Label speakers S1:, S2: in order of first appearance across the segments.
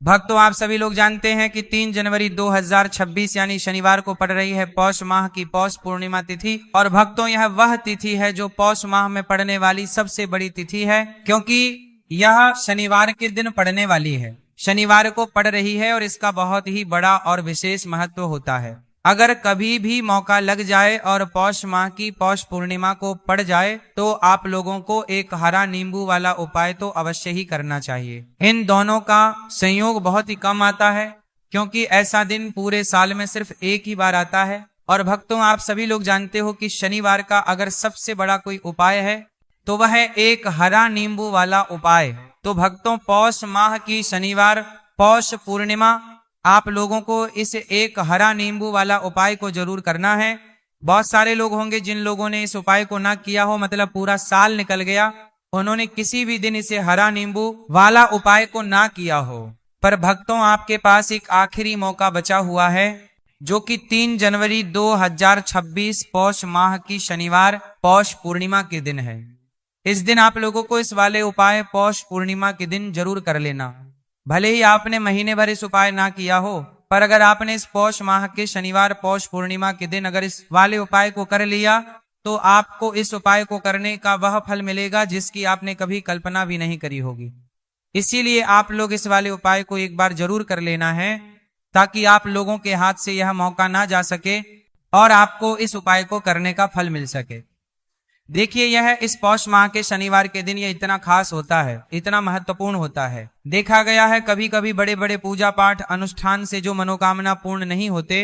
S1: भक्तों, आप सभी लोग जानते हैं कि 3 जनवरी 2026 यानी शनिवार को पड़ रही है पौष माह की पौष पूर्णिमा तिथि। और भक्तों, यह वह तिथि है जो पौष माह में पड़ने वाली सबसे बड़ी तिथि है, क्योंकि यह शनिवार के दिन पड़ने वाली है, शनिवार को पड़ रही है और इसका बहुत ही बड़ा और विशेष महत्व होता है। अगर कभी भी मौका लग जाए और पौष माह की पौष पूर्णिमा को पड़ जाए तो आप लोगों को एक हरा नींबू वाला उपाय तो अवश्य ही करना चाहिए। इन दोनों का संयोग बहुत ही कम आता है, क्योंकि ऐसा दिन पूरे साल में सिर्फ एक ही बार आता है। और भक्तों, आप सभी लोग जानते हो कि शनिवार का अगर सबसे बड़ा कोई उपाय है तो वह है एक हरा नींबू वाला उपाय। तो भक्तों, पौष माह की शनिवार पौष पूर्णिमा आप लोगों को इस एक हरा नींबू वाला उपाय को जरूर करना है। बहुत सारे लोग होंगे जिन लोगों ने इस उपाय को ना किया हो, मतलब पूरा साल निकल गया, उन्होंने किसी भी दिन इसे हरा नींबू वाला उपाय को ना किया हो। पर भक्तों, आपके पास एक आखिरी मौका बचा हुआ है, जो कि 3 जनवरी 2026 पौष माह की शनिवार पौष पूर्णिमा के दिन है। इस दिन आप लोगों को इस वाले उपाय पौष पूर्णिमा के दिन जरूर कर लेना। भले ही आपने महीने भर इस उपाय ना किया हो, पर अगर आपने इस पौष माह के शनिवार पौष पूर्णिमा के दिन अगर इस वाले उपाय को कर लिया तो आपको इस उपाय को करने का वह फल मिलेगा जिसकी आपने कभी कल्पना भी नहीं करी होगी। इसीलिए आप लोग इस वाले उपाय को एक बार जरूर कर लेना है, ताकि आप लोगों के हाथ से यह मौका ना जा सके और आपको इस उपाय को करने का फल मिल सके। देखिए, यह इस पौष माह के शनिवार के दिन यह इतना खास होता है, इतना महत्वपूर्ण होता है। देखा गया है कभी कभी बड़े बड़े पूजा पाठ अनुष्ठान से जो मनोकामना पूर्ण नहीं होते,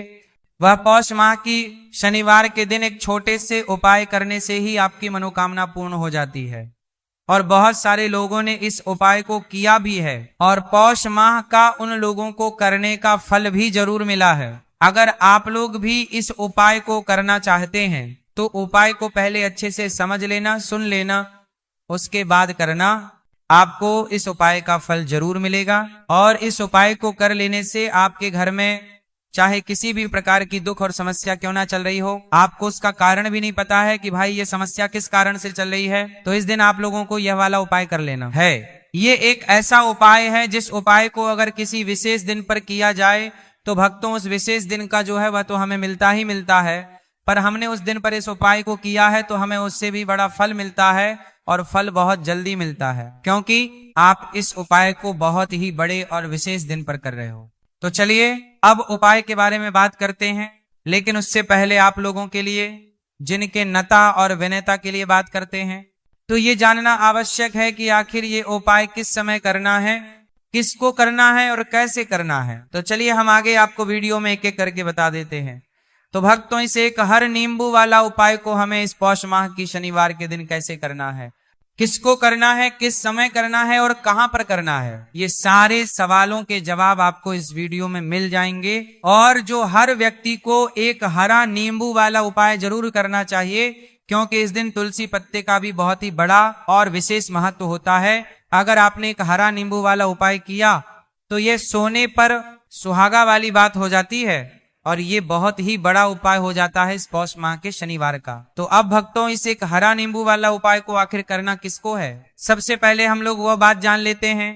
S1: वह पौष माह की शनिवार के दिन एक छोटे से उपाय करने से ही आपकी मनोकामना पूर्ण हो जाती है। और बहुत सारे लोगों ने इस उपाय को किया भी है और पौष माह का उन लोगों को करने का फल भी जरूर मिला है। अगर आप लोग भी इस उपाय को करना चाहते हैं तो उपाय को पहले अच्छे से समझ लेना, सुन लेना, उसके बाद करना। आपको इस उपाय का फल जरूर मिलेगा। और इस उपाय को कर लेने से आपके घर में चाहे किसी भी प्रकार की दुख और समस्या क्यों ना चल रही हो, आपको उसका कारण भी नहीं पता है कि भाई ये समस्या किस कारण से चल रही है, तो इस दिन आप लोगों को यह वाला उपाय कर लेना है। ये एक ऐसा उपाय है जिस उपाय को अगर किसी विशेष दिन पर किया जाए तो भक्तों, उस विशेष दिन का जो है वह तो हमें मिलता ही मिलता है, पर हमने उस दिन पर इस उपाय को किया है तो हमें उससे भी बड़ा फल मिलता है, और फल बहुत जल्दी मिलता है, क्योंकि आप इस उपाय को बहुत ही बड़े और विशेष दिन पर कर रहे हो। तो चलिए अब उपाय के बारे में बात करते हैं, लेकिन उससे पहले आप लोगों के लिए, जिनके नता और विनयता के लिए बात करते हैं, तो ये जानना आवश्यक है कि आखिर ये उपाय किस समय करना है, किसको करना है और कैसे करना है। तो चलिए हम आगे आपको वीडियो में एक एक करके बता देते हैं। तो भक्तों, इस एक हर नींबू वाला उपाय को हमें इस पौष माह की शनिवार के दिन कैसे करना है, किसको करना है, किस समय करना है और कहां पर करना है, ये सारे सवालों के जवाब आपको इस वीडियो में मिल जाएंगे। और जो हर व्यक्ति को एक हरा नींबू वाला उपाय जरूर करना चाहिए, क्योंकि इस दिन तुलसी पत्ते का भी बहुत ही बड़ा और विशेष महत्व होता है। अगर आपने एक हरा नींबू वाला उपाय किया तो ये सोने पर सुहागा वाली बात हो जाती है, और ये बहुत ही बड़ा उपाय हो जाता है इस पौष माह के शनिवार का। तो अब भक्तों, इस एक हरा नींबू वाला उपाय को आखिर करना किसको है, सबसे पहले हम लोग वह बात जान लेते हैं।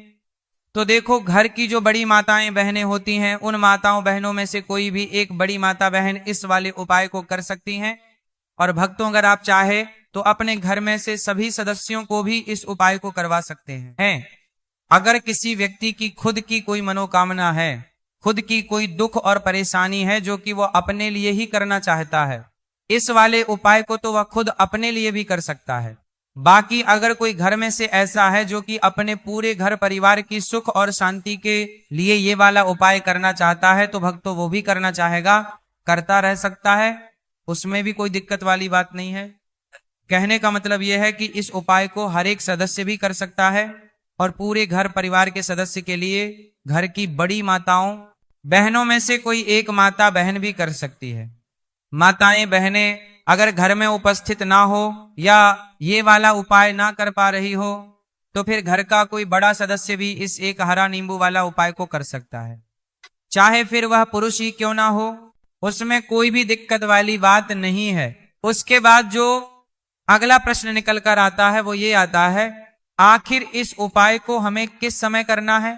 S1: तो देखो, घर की जो बड़ी माताएं बहनें होती हैं, उन माताओं बहनों में से कोई भी एक बड़ी माता बहन इस वाले उपाय को कर सकती हैं। और भक्तों, अगर आप चाहे तो अपने घर में से सभी सदस्यों को भी इस उपाय को करवा सकते हैं। अगर किसी व्यक्ति की खुद की कोई मनोकामना है, खुद की कोई दुख और परेशानी है जो कि वह अपने लिए ही करना चाहता है, इस वाले उपाय को तो वह खुद अपने लिए भी कर सकता है। बाकी अगर कोई घर में से ऐसा है जो कि अपने पूरे घर परिवार की सुख और शांति के लिए ये वाला उपाय करना चाहता है, तो भक्तों वो भी करना चाहेगा, करता रह सकता है, उसमें भी कोई दिक्कत वाली बात नहीं है। कहने का मतलब यह है कि इस उपाय को हर एक सदस्य भी कर सकता है, और पूरे घर परिवार के सदस्य के लिए घर की बड़ी माताओं बहनों में से कोई एक माता बहन भी कर सकती है। माताएं बहनें अगर घर में उपस्थित ना हो या ये वाला उपाय ना कर पा रही हो, तो फिर घर का कोई बड़ा सदस्य भी इस एक हरा नींबू वाला उपाय को कर सकता है, चाहे फिर वह पुरुष ही क्यों ना हो, उसमें कोई भी दिक्कत वाली बात नहीं है। उसके बाद जो अगला प्रश्न निकल कर आता है वो ये आता है, आखिर इस उपाय को हमें किस समय करना है,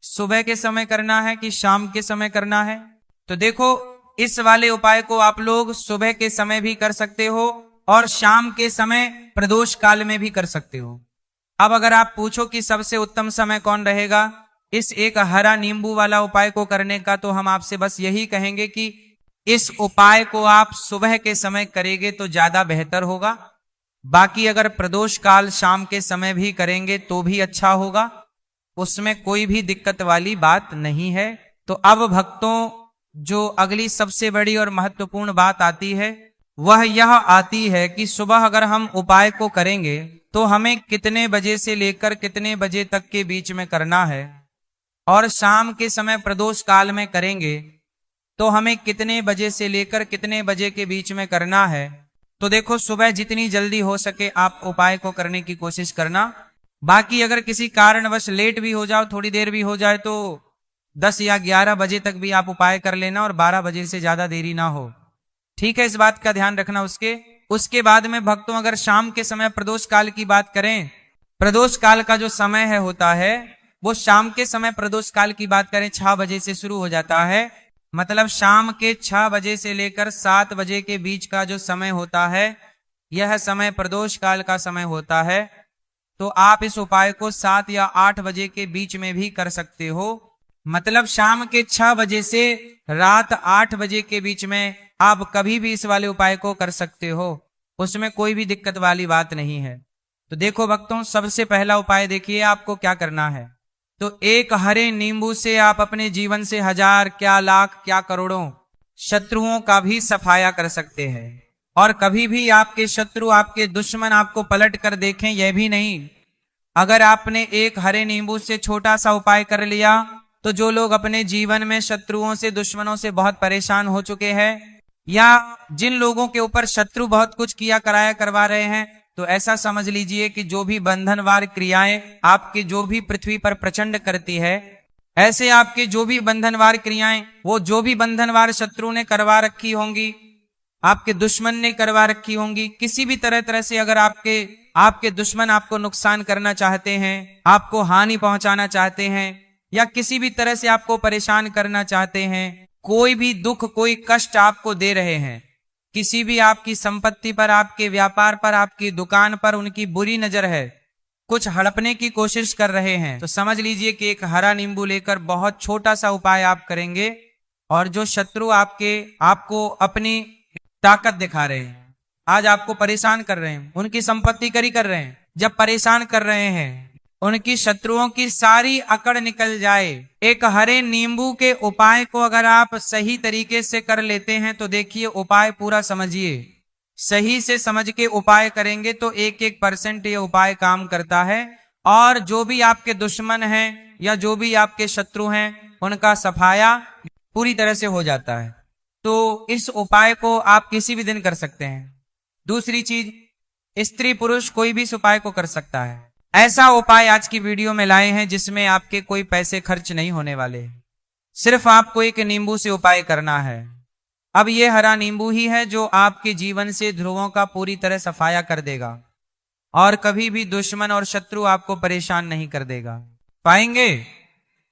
S1: सुबह के समय करना है कि शाम के समय करना है? तो देखो, इस वाले उपाय को आप लोग सुबह के समय भी कर सकते हो और शाम के समय प्रदोष काल में भी कर सकते हो। अब अगर आप पूछो कि सबसे उत्तम समय कौन रहेगा इस एक हरा नींबू वाला उपाय को करने का, तो हम आपसे बस यही कहेंगे कि इस उपाय को आप सुबह के समय करेंगे तो ज्यादा बेहतर होगा। बाकी अगर प्रदोष काल शाम के समय भी करेंगे तो भी अच्छा होगा, उसमें कोई भी दिक्कत वाली बात नहीं है। तो अब भक्तों, जो अगली सबसे बड़ी और महत्वपूर्ण बात आती है वह यह आती है कि सुबह अगर हम उपाय को करेंगे तो हमें कितने बजे से लेकर कितने बजे तक के बीच में करना है, और शाम के समय प्रदोष काल में करेंगे तो हमें कितने बजे से लेकर कितने बजे के बीच में करना है। तो देखो, सुबह जितनी जल्दी हो सके आप उपाय को करने की कोशिश करना। बाकी अगर किसी कारणवश लेट भी हो जाओ, थोड़ी देर भी हो जाए, तो 10 या 11 बजे तक भी आप उपाय कर लेना और 12 बजे से ज्यादा देरी ना हो। ठीक है, इस बात का ध्यान रखना। उसके बाद में भक्तों, अगर शाम के समय प्रदोष काल की बात करें, प्रदोष काल का जो समय है होता है वो शाम के समय प्रदोष काल की बात करें 6 बजे से शुरू हो जाता है। मतलब शाम के 6 बजे से लेकर 7 बजे के बीच का जो समय होता है यह समय प्रदोष काल का समय होता है। तो आप इस उपाय को 7 या 8 बजे के बीच में भी कर सकते हो। मतलब शाम के 6 बजे से रात 8 बजे के बीच में आप कभी भी इस वाले उपाय को कर सकते हो, उसमें कोई भी दिक्कत वाली बात नहीं है। तो देखो भक्तों, सबसे पहला उपाय देखिए आपको क्या करना है। तो एक हरे नींबू से आप अपने जीवन से 1000 क्या लाख क्या करोड़ों शत्रुओं का भी सफाया कर सकते हैं। और कभी भी आपके शत्रु, आपके दुश्मन आपको पलट कर देखें यह भी नहीं। अगर आपने एक हरे नींबू से छोटा सा उपाय कर लिया तो जो लोग अपने जीवन में शत्रुओं से, दुश्मनों से बहुत परेशान हो चुके हैं, या जिन लोगों के ऊपर शत्रु बहुत कुछ किया कराया करवा रहे हैं, तो ऐसा समझ लीजिए कि जो भी बंधनवार क्रियाएं आपके जो भी पृथ्वी पर प्रचंड करती है, ऐसे आपके जो भी बंधनवार क्रियाएं, वो जो भी बंधनवार शत्रु ने करवा रखी होंगी, आपके दुश्मन ने करवा रखी होंगी, किसी भी तरह से अगर आपके दुश्मन आपको नुकसान करना चाहते हैं, आपको हानि पहुंचाना चाहते हैं, या किसी भी तरह से आपको परेशान करना चाहते हैं, कोई भी दुख, कोई कष्ट आपको दे रहे हैं, किसी भी आपकी संपत्ति पर, आपके व्यापार पर, आपकी दुकान पर उनकी बुरी नजर है, कुछ हड़पने की कोशिश कर रहे हैं, तो समझ लीजिए कि एक हरा नींबू लेकर बहुत छोटा सा उपाय आप करेंगे, और जो शत्रु आपको अपनी ताकत दिखा रहे हैं, आज आपको परेशान कर रहे हैं, उनकी संपत्ति करी कर रहे हैं, जब परेशान कर रहे हैं, उनकी शत्रुओं की सारी अकड़ निकल जाए। एक हरे नींबू के उपाय को अगर आप सही तरीके से कर लेते हैं तो देखिए, उपाय पूरा समझिए, सही से समझ के उपाय करेंगे तो 1% ये उपाय काम करता है, और जो भी आपके दुश्मन हैं या जो भी आपके शत्रु हैं उनका सफाया पूरी तरह से हो जाता है। तो इस उपाय को आप किसी भी दिन कर सकते हैं। दूसरी चीज, स्त्री पुरुष कोई भी इस उपाय को कर सकता है। ऐसा उपाय आज की वीडियो में लाए हैं जिसमें आपके कोई पैसे खर्च नहीं होने वाले, सिर्फ आपको एक नींबू से उपाय करना है। अब ये हरा नींबू ही है जो आपके जीवन से ध्रुवों का पूरी तरह सफाया कर देगा, और कभी भी दुश्मन और शत्रु आपको परेशान नहीं कर देगा पाएंगे।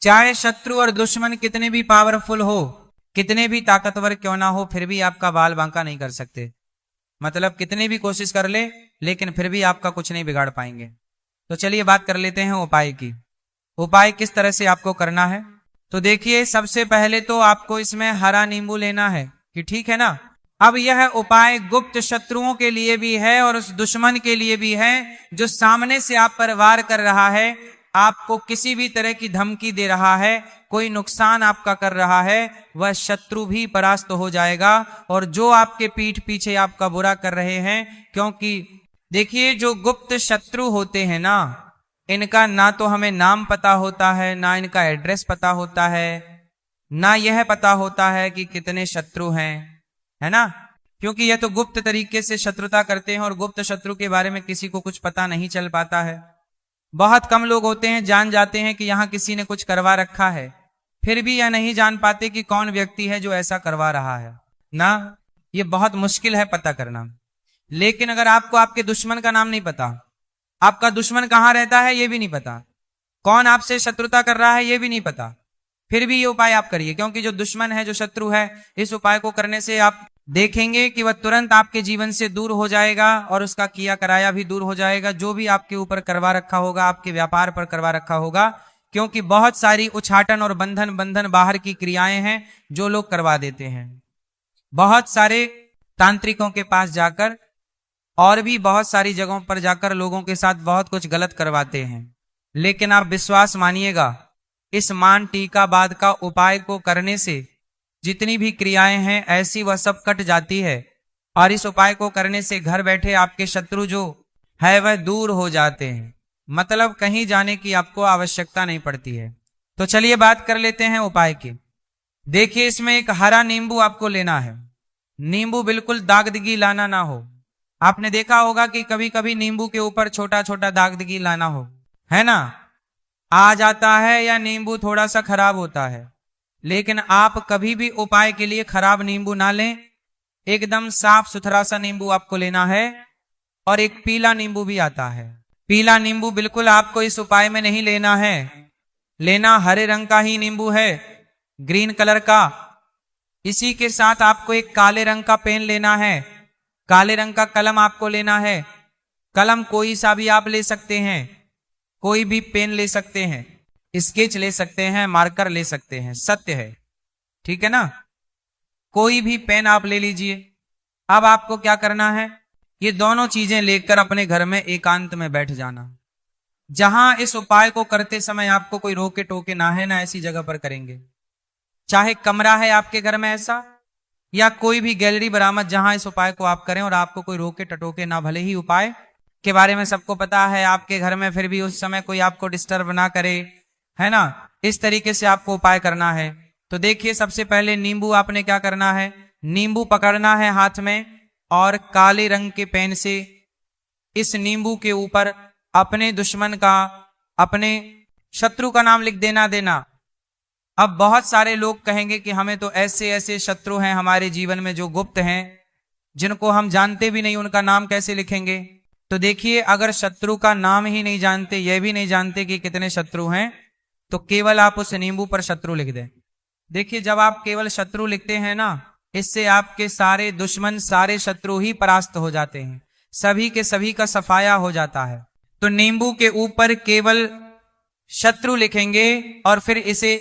S1: चाहे शत्रु और दुश्मन कितने भी पावरफुल हो, कितने भी ताकतवर क्यों ना हो, फिर भी आपका बाल बांका नहीं कर सकते। मतलब कितने भी कोशिश कर ले, लेकिन फिर भी आपका कुछ नहीं बिगाड़ पाएंगे। तो चलिए बात कर लेते हैं उपाय की। उपाय किस तरह से आपको करना है। तो देखिए, सबसे पहले तो आपको इसमें हरा नींबू लेना है, कि ठीक है ना। अब यह उपाय गुप्त शत्रुओं के लिए भी है और उस दुश्मन के लिए भी है जो सामने से आप पर वार कर रहा है, आपको किसी भी तरह की धमकी दे रहा है, कोई नुकसान आपका कर रहा है, वह शत्रु भी परास्त हो जाएगा। और जो आपके पीठ पीछे आपका बुरा कर रहे हैं, क्योंकि देखिए, जो गुप्त शत्रु होते हैं ना, इनका ना तो हमें नाम पता होता है, ना इनका एड्रेस पता होता है, ना यह पता होता है कि कितने शत्रु हैं, है ना। क्योंकि यह तो गुप्त तरीके से शत्रुता करते हैं और गुप्त शत्रु के बारे में किसी को कुछ पता नहीं चल पाता है। बहुत कम लोग होते हैं जान जाते हैं कि यहां किसी ने कुछ करवा रखा है, फिर भी यह नहीं जान पाते कि कौन व्यक्ति है जो ऐसा करवा रहा है ना। ये बहुत मुश्किल है पता करना। लेकिन अगर आपको आपके दुश्मन का नाम नहीं पता, आपका दुश्मन कहां रहता है ये भी नहीं पता, कौन आपसे शत्रुता कर रहा है ये भी नहीं पता, फिर भी ये उपाय आप करिए, क्योंकि जो दुश्मन है, जो शत्रु है, इस उपाय को करने से आप देखेंगे कि वह तुरंत आपके जीवन से दूर हो जाएगा और उसका किया कराया भी दूर हो जाएगा। जो भी आपके ऊपर करवा रखा होगा, आपके व्यापार पर करवा रखा होगा, क्योंकि बहुत सारी उछाटन और बंधन बाहर की क्रियाएं हैं जो लोग करवा देते हैं। बहुत सारे तांत्रिकों के पास जाकर और भी बहुत सारी जगहों पर जाकर लोगों के साथ बहुत कुछ गलत करवाते हैं, लेकिन आप विश्वास मानिएगा, इस मान टीका बाद का उपाय को करने से जितनी भी क्रियाएं हैं ऐसी वह सब कट जाती है, और इस उपाय को करने से घर बैठे आपके शत्रु जो है वह दूर हो जाते हैं। मतलब कहीं जाने की आपको आवश्यकता नहीं पड़ती है। तो चलिए बात कर लेते हैं उपाय की। देखिए, इसमें एक हरा नींबू आपको लेना है। नींबू बिल्कुल दागदगी लाना ना हो। आपने देखा होगा कि कभी कभी नींबू के ऊपर छोटा छोटा दागदगी लाना हो, है ना, आ जाता है या नींबू थोड़ा सा खराब होता है। लेकिन आप कभी भी उपाय के लिए खराब नींबू ना लें, एकदम साफ सुथरा सा नींबू आपको लेना है। और एक पीला नींबू भी आता है। पीला नींबू बिल्कुल आपको इस उपाय में नहीं लेना है, लेना हरे रंग का ही नींबू है, ग्रीन कलर का। इसी के साथ आपको एक काले रंग का पेन लेना है, काले रंग का कलम आपको लेना है। कलम कोई सा भी आप ले सकते हैं, कोई भी पेन ले सकते हैं, स्केच ले सकते हैं, मार्कर ले सकते हैं, सत्य है, ठीक है ना। कोई भी पेन आप ले लीजिए। अब आपको क्या करना है, ये दोनों चीजें लेकर अपने घर में एकांत में बैठ जाना। जहां इस उपाय को करते समय आपको कोई रोके टोके ना है, ना ऐसी जगह पर करेंगे। चाहे कमरा है आपके घर में ऐसा, या कोई भी गैलरी बरामद जहां इस उपाय को आप करें और आपको कोई रोके टटोके ना, भले ही उपाय के बारे में सबको पता है आपके घर में, फिर भी उस समय कोई आपको डिस्टर्ब ना करे, है ना। इस तरीके से आपको उपाय करना है। तो देखिए, सबसे पहले नींबू आपने क्या करना है, नींबू पकड़ना है हाथ में और काले रंग के पेन से इस नींबू के ऊपर अपने दुश्मन का, अपने शत्रु का नाम लिख देना। अब बहुत सारे लोग कहेंगे कि हमें तो ऐसे ऐसे शत्रु हैं हमारे जीवन में जो गुप्त हैं, जिनको हम जानते भी नहीं, उनका नाम कैसे लिखेंगे। तो देखिए, अगर शत्रु का नाम ही नहीं जानते, यह भी नहीं जानते कि कितने शत्रु हैं, तो केवल आप उस नींबू पर शत्रु लिख दें। देखिए, जब आप केवल शत्रु लिखते हैं ना, इससे आपके सारे दुश्मन, सारे शत्रु ही परास्त हो जाते हैं, सभी के सभी का सफाया हो जाता है। तो नींबू के ऊपर केवल शत्रु लिखेंगे और फिर इसे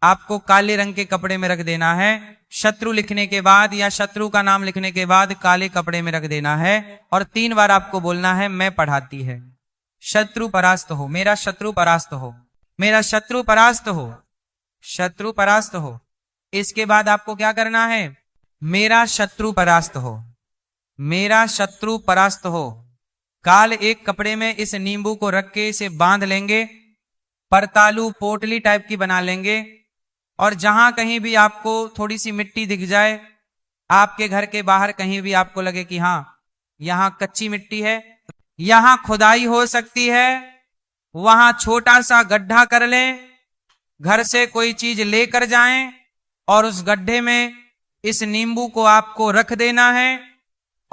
S1: आपको काले रंग के कपड़े में रख देना है। शत्रु लिखने के बाद या शत्रु का नाम लिखने के बाद काले कपड़े में रख देना है और 3 बार आपको बोलना है, मैं पढ़ाती है, शत्रु परास्त हो, मेरा शत्रु परास्त हो, मेरा शत्रु परास्त हो, शत्रु परास्त हो। इसके बाद आपको क्या करना है, मेरा शत्रु परास्त हो, मेरा शत्रु परास्त हो। काल एक कपड़े में इस नींबू को रख के इसे बांध लेंगे, परतालू पोटली टाइप की बना लेंगे, और जहां कहीं भी आपको थोड़ी सी मिट्टी दिख जाए, आपके घर के बाहर कहीं भी आपको लगे कि हाँ यहां कच्ची मिट्टी है, यहां खुदाई हो सकती है, वहां छोटा सा गड्ढा कर लें, घर से कोई चीज लेकर जाएं और उस गड्ढे में इस नींबू को आपको रख देना है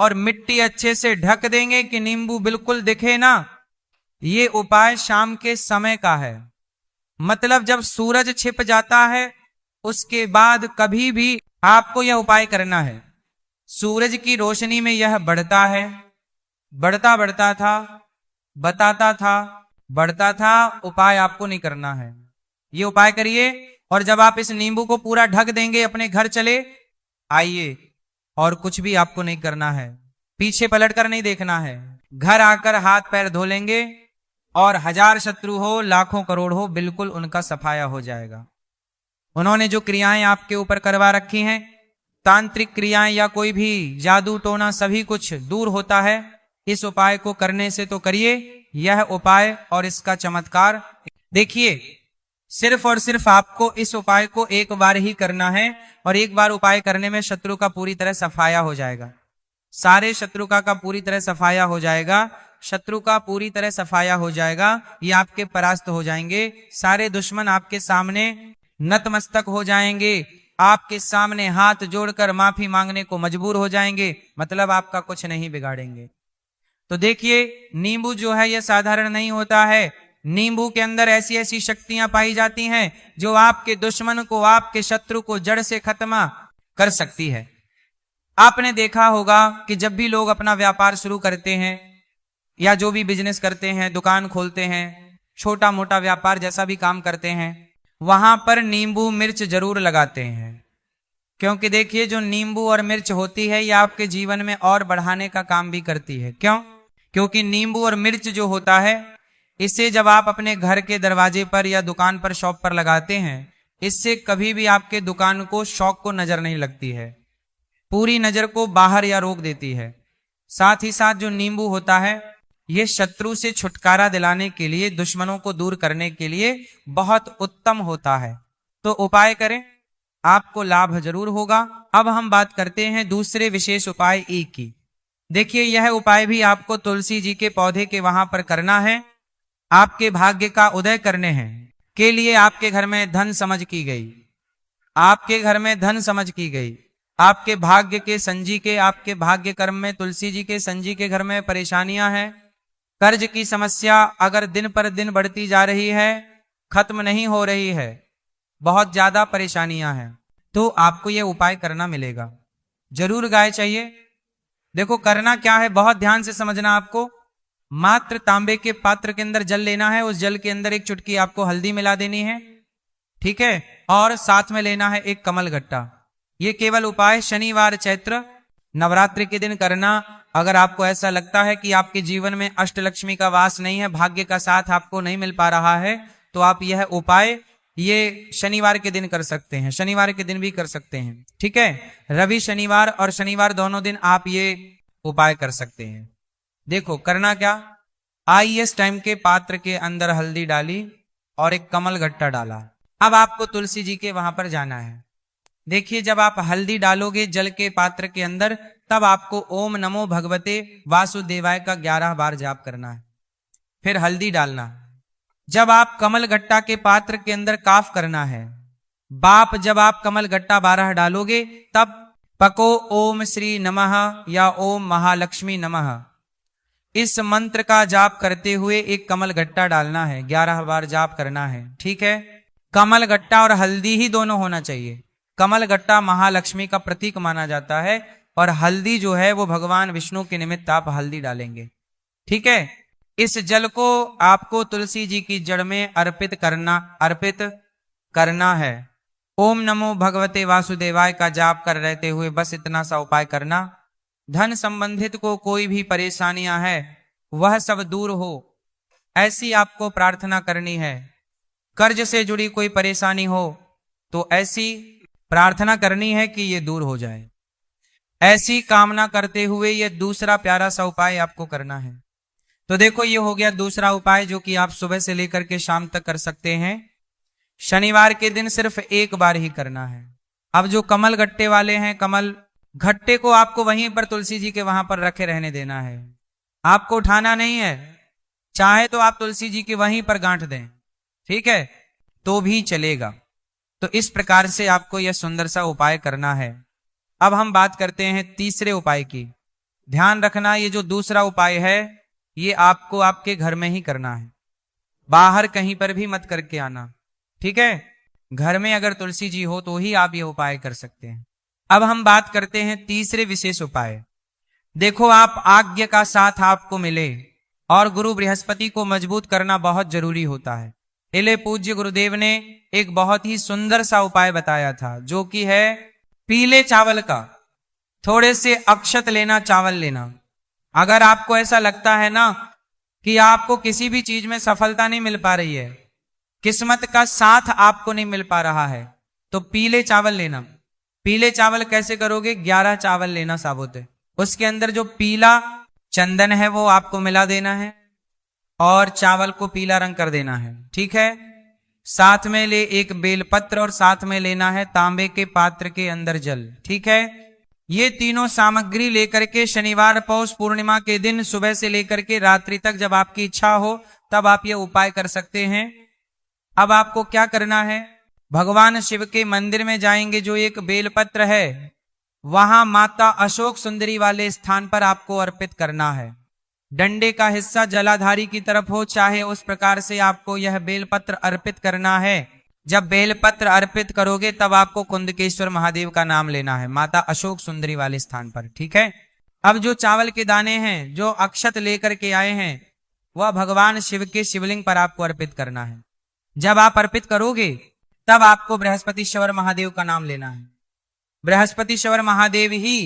S1: और मिट्टी अच्छे से ढक देंगे कि नींबू बिल्कुल दिखे ना। ये उपाय शाम के समय का है, मतलब जब सूरज छिप जाता है उसके बाद कभी भी आपको यह उपाय करना है। सूरज की रोशनी में यह बढ़ता है, बढ़ता बढ़ता था, बताता था, बढ़ता था, उपाय आपको नहीं करना है। ये उपाय करिए और जब आप इस नींबू को पूरा ढक देंगे, अपने घर चले आइए और कुछ भी आपको नहीं करना है, पीछे पलट कर नहीं देखना है। घर आकर हाथ पैर धो लेंगे और 1000 शत्रु हो, लाखों करोड़ हो, बिल्कुल उनका सफाया हो जाएगा। उन्होंने जो क्रियाएं आपके ऊपर करवा रखी हैं, तांत्रिक क्रियाएं या कोई भी जादू टोना, सभी कुछ दूर होता है इस उपाय को करने से। तो करिए यह उपाय और इसका चमत्कार देखिए। सिर्फ और सिर्फ आपको इस उपाय को एक बार ही करना है और एक बार उपाय करने में शत्रु का पूरी तरह सफाया हो जाएगा, सारे शत्रु का पूरी तरह सफाया हो जाएगा, शत्रु का पूरी तरह सफाया हो जाएगा। ये आपके परास्त हो जाएंगे, सारे दुश्मन आपके सामने नतमस्तक हो जाएंगे, आपके सामने हाथ जोड़कर माफी मांगने को मजबूर हो जाएंगे, मतलब आपका कुछ नहीं बिगाड़ेंगे। तो देखिए, नींबू जो है यह साधारण नहीं होता है, नींबू के अंदर ऐसी ऐसी शक्तियां पाई जाती हैं जो आपके दुश्मन को, आपके शत्रु को जड़ से खत्म कर सकती है। आपने देखा होगा कि जब भी लोग अपना व्यापार शुरू करते हैं या जो भी बिजनेस करते हैं, दुकान खोलते हैं, छोटा मोटा व्यापार जैसा भी काम करते हैं, वहां पर नींबू मिर्च जरूर लगाते हैं। क्योंकि देखिए, जो नींबू और मिर्च होती है ये आपके जीवन में और बढ़ाने का काम भी करती है। क्यों? क्योंकि नींबू और मिर्च जो होता है, इसे जब आप अपने घर के दरवाजे पर या दुकान पर, शॉप पर लगाते हैं, इससे कभी भी आपके दुकान को, शॉप को नजर नहीं लगती है, पूरी नजर को बाहर या रोक देती है। साथ ही साथ जो नींबू होता है ये शत्रु से छुटकारा दिलाने के लिए, दुश्मनों को दूर करने के लिए बहुत उत्तम होता है। तो उपाय करें, आपको लाभ जरूर होगा। अब हम बात करते हैं दूसरे विशेष उपाय ई की। देखिए, यह उपाय भी आपको तुलसी जी के पौधे के वहां पर करना है। आपके भाग्य का उदय करने हैं के लिए आपके घर में धन समझ की गई, आपके घर में धन समझ की गई, आपके भाग्य के संजी के, आपके भाग्य कर्म में तुलसी जी के संजी के घर में परेशानियां हैं, कर्ज की समस्या अगर दिन पर दिन बढ़ती जा रही है, खत्म नहीं हो रही है, बहुत ज्यादा परेशानियां हैं, तो आपको यह उपाय करना मिलेगा। जरूर गाय चाहिए। देखो करना क्या है, बहुत ध्यान से समझना। आपको मात्र तांबे के पात्र के अंदर जल लेना है, उस जल के अंदर एक चुटकी आपको हल्दी मिला देनी है, ठीक है, और साथ में लेना है एक कमल गट्टा। ये केवल उपाय शनिवार चैत्र नवरात्रि के दिन करना। अगर आपको ऐसा लगता है कि आपके जीवन में अष्टलक्ष्मी का वास नहीं है, भाग्य का साथ आपको नहीं मिल पा रहा है, तो आप यह उपाय ये शनिवार के दिन कर सकते हैं, शनिवार के दिन भी कर सकते हैं, ठीक है। रवि शनिवार और शनिवार दोनों दिन आप ये उपाय कर सकते हैं। देखो करना क्या, आईएस टाइम के पात्र के अंदर हल्दी डाली और एक कमल गट्टा डाला। अब आपको तुलसी जी के वहां पर जाना है। देखिए, जब आप हल्दी डालोगे जल के पात्र के अंदर, तब आपको ओम नमो भगवते वासुदेवाय का 11 बार जाप करना है, फिर हल्दी डालना। जब आप कमल गट्टा के पात्र के अंदर काफ करना है, बाप जब आप कमल गट्टा 12 डालोगे, तब पको ओम श्री नमः या ओम महालक्ष्मी नमः, इस मंत्र का जाप करते हुए एक कमल गट्टा डालना है, 11 बार जाप करना है, ठीक है। कमल गट्टा और हल्दी ही दोनों होना चाहिए। कमल गट्टा महालक्ष्मी का प्रतीक माना जाता है और हल्दी जो है वो भगवान विष्णु के निमित्त आप हल्दी डालेंगे, ठीक है। इस जल को आपको तुलसी जी की जड़ में अर्पित करना है। ओम नमो भगवते वासुदेवाय का जाप कर रहते हुए बस इतना सा उपाय करना। धन संबंधित को कोई भी परेशानियां है वह सब दूर हो, ऐसी आपको प्रार्थना करनी है। कर्ज से जुड़ी कोई परेशानी हो तो ऐसी प्रार्थना करनी है कि ये दूर हो जाए। ऐसी कामना करते हुए ये दूसरा प्यारा सा उपाय आपको करना है। तो देखो, ये हो गया दूसरा उपाय जो कि आप सुबह से लेकर के शाम तक कर सकते हैं। शनिवार के दिन सिर्फ एक बार ही करना है। अब जो कमल गट्टे वाले हैं, कमल गट्टे को आपको वहीं पर तुलसी जी के वहां पर रखे रहने देना है, आपको उठाना नहीं है। चाहे तो आप तुलसी जी के वहीं पर गांठ दें, ठीक है, तो भी चलेगा। तो इस प्रकार से आपको यह सुंदर सा उपाय करना है। अब हम बात करते हैं तीसरे उपाय की। ध्यान रखना, ये जो दूसरा उपाय है ये आपको आपके घर में ही करना है, बाहर कहीं पर भी मत करके आना, ठीक है। घर में अगर तुलसी जी हो तो ही आप ये उपाय कर सकते हैं। अब हम बात करते हैं तीसरे विशेष उपाय। देखो, आप आज्ञा का साथ आपको मिले और गुरु बृहस्पति को मजबूत करना बहुत जरूरी होता है। इले पूज्य गुरुदेव ने एक बहुत ही सुंदर सा उपाय बताया था, जो कि है पीले चावल का। थोड़े से अक्षत लेना, चावल लेना। अगर आपको ऐसा लगता है ना कि आपको किसी भी चीज में सफलता नहीं मिल पा रही है, किस्मत का साथ आपको नहीं मिल पा रहा है, तो पीले चावल लेना। पीले चावल कैसे करोगे? 11 चावल लेना साबुत है, उसके अंदर जो पीला चंदन है वो आपको मिला देना है और चावल को पीला रंग कर देना है, ठीक है। साथ में ले एक बेलपत्र और साथ में लेना है तांबे के पात्र के अंदर जल, ठीक है। ये तीनों सामग्री लेकर के शनिवार पौष पूर्णिमा के दिन सुबह से लेकर के रात्रि तक, जब आपकी इच्छा हो तब आप ये उपाय कर सकते हैं। अब आपको क्या करना है? भगवान शिव के मंदिर में जाएंगे, जो एक बेलपत्र है वहां माता अशोक सुंदरी वाले स्थान पर आपको अर्पित करना है। डंडे का हिस्सा जलाधारी की तरफ हो, चाहे उस प्रकार से आपको यह बेलपत्र अर्पित करना है। जब बेलपत्र अर्पित करोगे तब आपको कुंदकेश्वर महादेव का नाम लेना है, माता अशोक सुंदरी वाले स्थान पर, ठीक है। अब जो चावल के दाने हैं, जो अक्षत लेकर के आए हैं, वह भगवान शिव के शिवलिंग पर आपको अर्पित करना है। जब आप अर्पित करोगे तब आपको बृहस्पतिश्वर महादेव का नाम लेना है। बृहस्पतिश्वर महादेव ही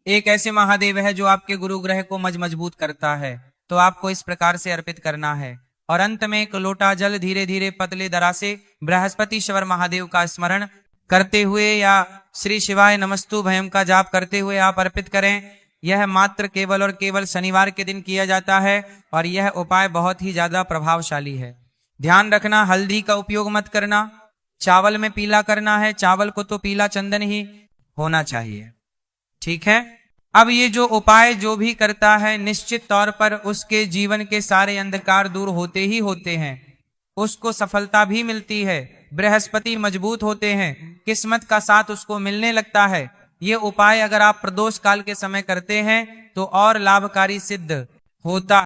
S1: एक ऐसे महादेव है जो आपके गुरु ग्रह को मजबूत करता है, तो आपको इस प्रकार से अर्पित करना है। और अंत में एक लोटा जल धीरे धीरे पतले दरा से बृहस्पतिश्वर महादेव का स्मरण करते हुए या श्री शिवाय नमस्तु भयम का जाप करते हुए आप अर्पित करें। यह मात्र केवल और केवल शनिवार के दिन किया जाता है और यह उपाय बहुत ही ज्यादा प्रभावशाली है। ध्यान रखना, हल्दी का उपयोग मत करना, चावल में पीला करना है, चावल को तो पीला चंदन ही होना चाहिए, ठीक है। अब ये जो उपाय जो भी करता है, निश्चित तौर पर उसके जीवन के सारे अंधकार दूर होते ही होते हैं, उसको सफलता भी मिलती है, बृहस्पति मजबूत होते हैं, किस्मत का साथ उसको मिलने लगता है। ये उपाय अगर आप प्रदोष काल के समय करते हैं तो और लाभकारी सिद्ध होता